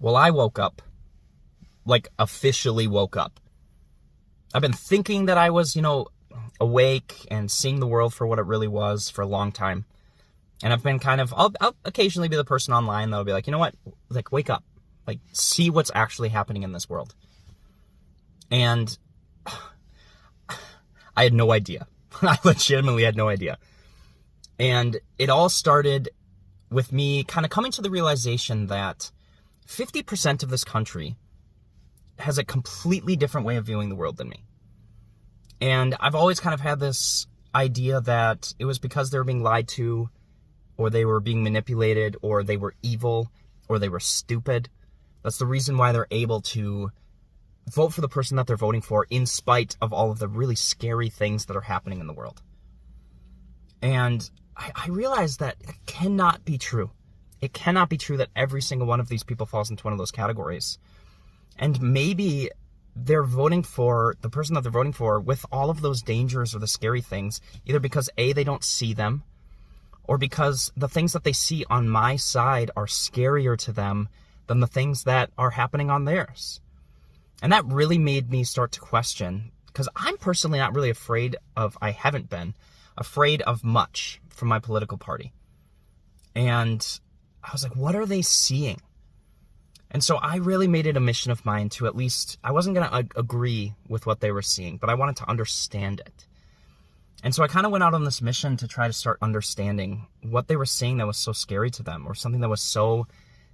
Well, I woke up, like officially woke up. I've been thinking that I was, awake and seeing the world for what it really was for a long time. And I've been I'll occasionally be the person online that'll be like, you know what? Like, wake up. Like, see what's actually happening in this world. And I had no idea. I legitimately had no idea. And it all started with me kind of coming to the realization that 50% of this country has a completely different way of viewing the world than me. And I've always kind of had this idea that it was because they were being lied to, or they were being manipulated, or they were evil, or they were stupid. That's the reason why they're able to vote for the person that they're voting for in spite of all of the really scary things that are happening in the world. And I realized that it cannot be true. It cannot be true that every single one of these people falls into one of those categories. And maybe they're voting for the person that they're voting for with all of those dangers or the scary things, either because A, they don't see them, or because the things that they see on my side are scarier to them than the things that are happening on theirs. And that really made me start to question, because I'm personally not really I haven't been afraid of much from my political party. And I was like, what are they seeing? And so I really made it a mission of mine to at least, I wasn't going to agree with what they were seeing, but I wanted to understand it. And so I kind of went out on this mission to try to start understanding what they were seeing that was so scary to them, or something that was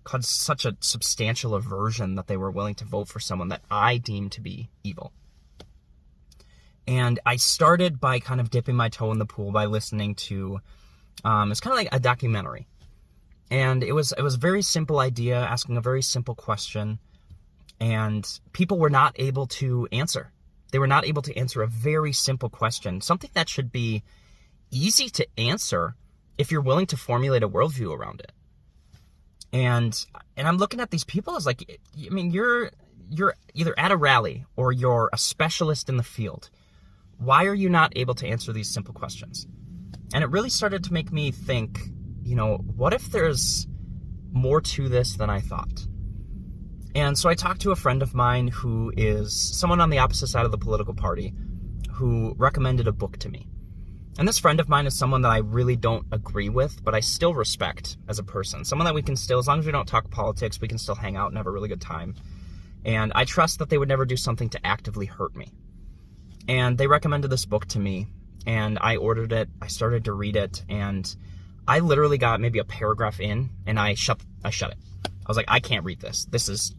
caused such a substantial aversion that they were willing to vote for someone that I deemed to be evil. And I started by kind of dipping my toe in the pool by listening to, it's kind of like a documentary. And it was a very simple idea, asking a very simple question, and people were not able to answer. They were not able to answer a very simple question, something that should be easy to answer if you're willing to formulate a worldview around it. And I'm looking at these people as like, I mean, you're either at a rally or you're a specialist in the field. Why are you not able to answer these simple questions? And it really started to make me think, what if there's more to this than I thought? And so I talked to a friend of mine who is someone on the opposite side of the political party who recommended a book to me. And this friend of mine is someone that I really don't agree with, but I still respect as a person. Someone that we can still, as long as we don't talk politics, we can still hang out and have a really good time. And I trust that they would never do something to actively hurt me. And they recommended this book to me, and I ordered it. I started to read it, and I literally got maybe a paragraph in, and I shut it. I was like, I can't read this. This is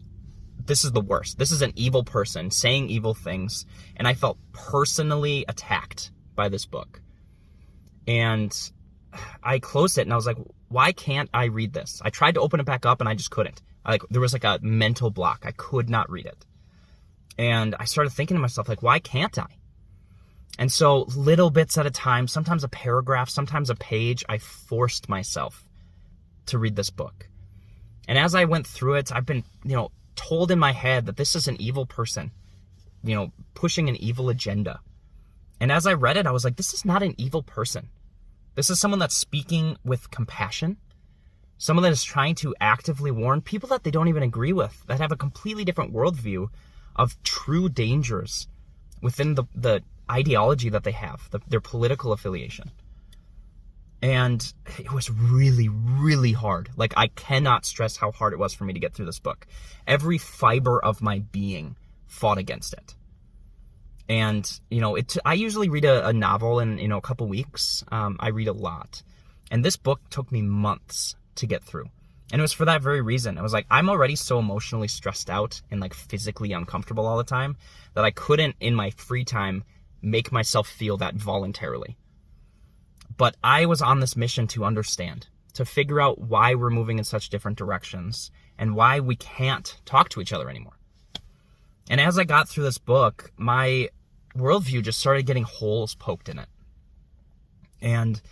the worst. This is an evil person saying evil things, and I felt personally attacked by this book. And I closed it, and I was like, why can't I read this? I tried to open it back up, and I just couldn't. There was like a mental block. I could not read it. And I started thinking to myself, like, why can't I? And so little bits at a time, sometimes a paragraph, sometimes a page, I forced myself to read this book. And as I went through it, I've been, told in my head that this is an evil person, pushing an evil agenda. And as I read it, I was like, this is not an evil person. This is someone that's speaking with compassion, someone that is trying to actively warn people that they don't even agree with, that have a completely different worldview of true dangers within the ideology that they have, their political affiliation. And it was really, really hard. Like, I cannot stress how hard it was for me to get through this book. Every fiber of my being fought against it. And, I usually read a novel in, a couple weeks. I read a lot. And this book took me months to get through. And it was for that very reason. I was like, I'm already so emotionally stressed out and like physically uncomfortable all the time that I couldn't, in my free time, make myself feel that voluntarily. But I was on this mission to understand, to figure out why we're moving in such different directions and why we can't talk to each other anymore. And as I got through this book, my worldview just started getting holes poked in it. And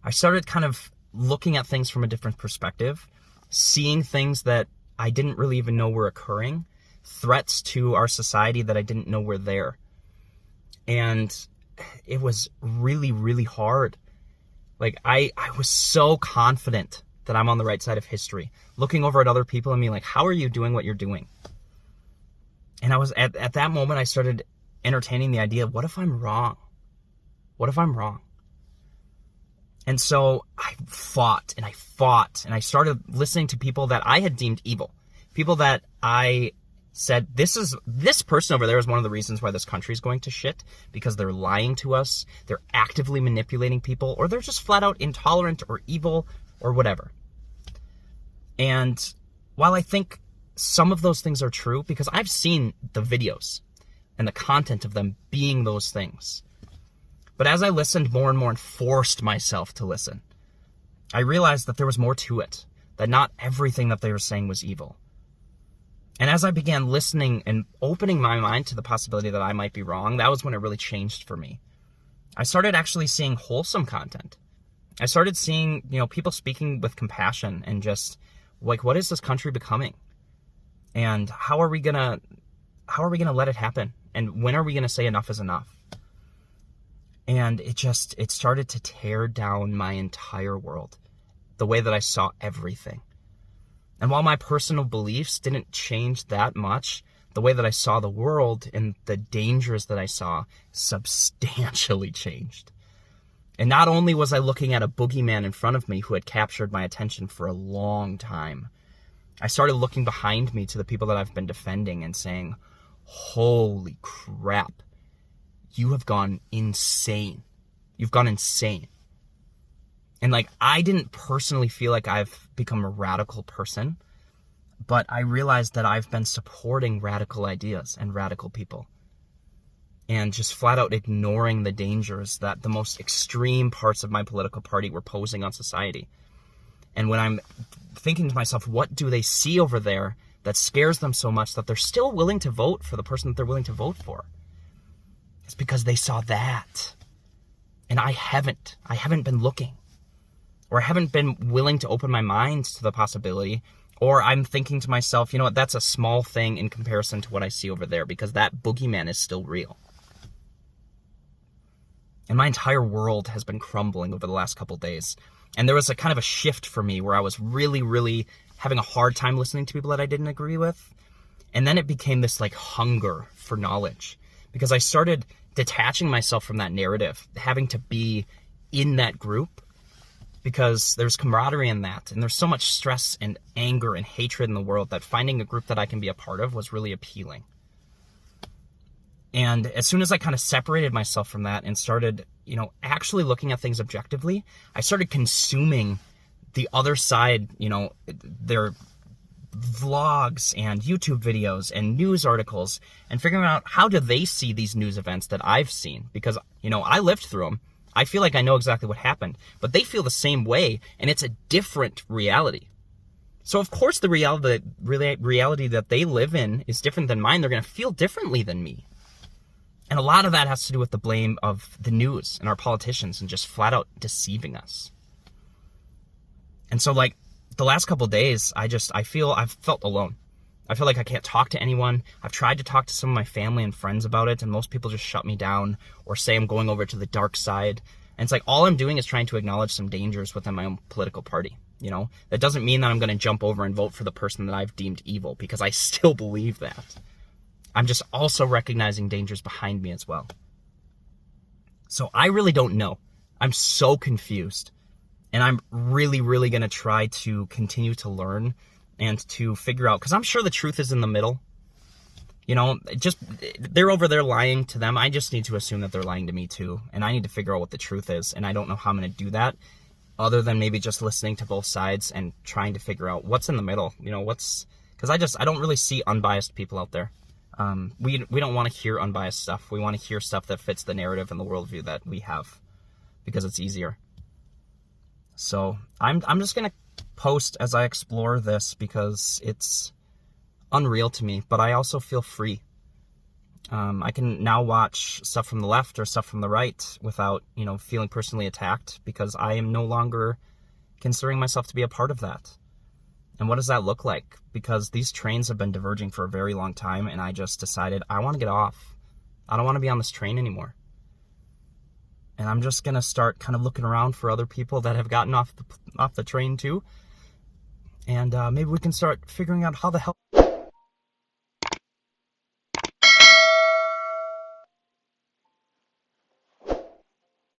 I started kind of looking at things from a different perspective, seeing things that I didn't really even know were occurring, threats to our society that I didn't know were there. And it was really, really hard. Like, I was so confident that I'm on the right side of history, looking over at other people and being like, how are you doing what you're doing? And I was at that moment, I started entertaining the idea of, what if I'm wrong? What if I'm wrong? And so I fought and I started listening to people that I had deemed evil. People that I said, this person over there is one of the reasons why this country is going to shit, because they're lying to us, they're actively manipulating people, or they're just flat out intolerant or evil or whatever. And while I think some of those things are true, because I've seen the videos and the content of them being those things, but as I listened more and more and forced myself to listen, I realized that there was more to it, that not everything that they were saying was evil. And as I began listening and opening my mind to the possibility that I might be wrong, that was when it really changed for me. I started actually seeing wholesome content. I started seeing, people speaking with compassion and just like, what is this country becoming? And how are we gonna let it happen? And when are we gonna say enough is enough? And it started to tear down my entire world, the way that I saw everything. And while my personal beliefs didn't change that much, the way that I saw the world and the dangers that I saw substantially changed. And not only was I looking at a boogeyman in front of me who had captured my attention for a long time, I started looking behind me to the people that I've been defending and saying, holy crap, you have gone insane. You've gone insane. And I didn't personally feel like I've become a radical person, but I realized that I've been supporting radical ideas and radical people and just flat out ignoring the dangers that the most extreme parts of my political party were posing on society. And when I'm thinking to myself, what do they see over there that scares them so much that they're still willing to vote for the person that they're willing to vote for? It's because they saw that. And I haven't been looking. Or I haven't been willing to open my mind to the possibility, or I'm thinking to myself, you know what, that's a small thing in comparison to what I see over there, because that boogeyman is still real. And my entire world has been crumbling over the last couple days. And there was a kind of a shift for me where I was really, really having a hard time listening to people that I didn't agree with. And then it became this hunger for knowledge, because I started detaching myself from that narrative, having to be in that group, because there's camaraderie in that, and there's so much stress and anger and hatred in the world that finding a group that I can be a part of was really appealing. And as soon as I kind of separated myself from that and started, actually looking at things objectively, I started consuming the other side, their vlogs and YouTube videos and news articles, and figuring out how do they see these news events that I've seen, because, I lived through them. I feel like I know exactly what happened, but they feel the same way, and it's a different reality. So of course the reality that they live in is different than mine. They're going to feel differently than me. And a lot of that has to do with the blame of the news and our politicians and just flat out deceiving us. And so the last couple of days, I've felt alone. I feel like I can't talk to anyone. I've tried to talk to some of my family and friends about it, and most people just shut me down or say I'm going over to the dark side. And it's all I'm doing is trying to acknowledge some dangers within my own political party. That doesn't mean that I'm going to jump over and vote for the person that I've deemed evil, because I still believe that. I'm just also recognizing dangers behind me as well. So I really don't know. I'm so confused. And I'm really, really going to try to continue to learn and to figure out, because I'm sure the truth is in the middle. They're over there lying to them. I just need to assume that they're lying to me too. And I need to figure out what the truth is. And I don't know how I'm going to do that, other than maybe just listening to both sides and trying to figure out what's in the middle. Because I don't really see unbiased people out there. We don't want to hear unbiased stuff. We want to hear stuff that fits the narrative and the worldview that we have, because it's easier. So I'm just going to post as I explore this, because it's unreal to me, but I also feel free. I can now watch stuff from the left or stuff from the right without, feeling personally attacked, because I am no longer considering myself to be a part of that. And what does that look like? Because these trains have been diverging for a very long time, and I just decided I want to get off. I don't want to be on this train anymore. And I'm just going to start kind of looking around for other people that have gotten off the train too, and maybe we can start figuring out how the hell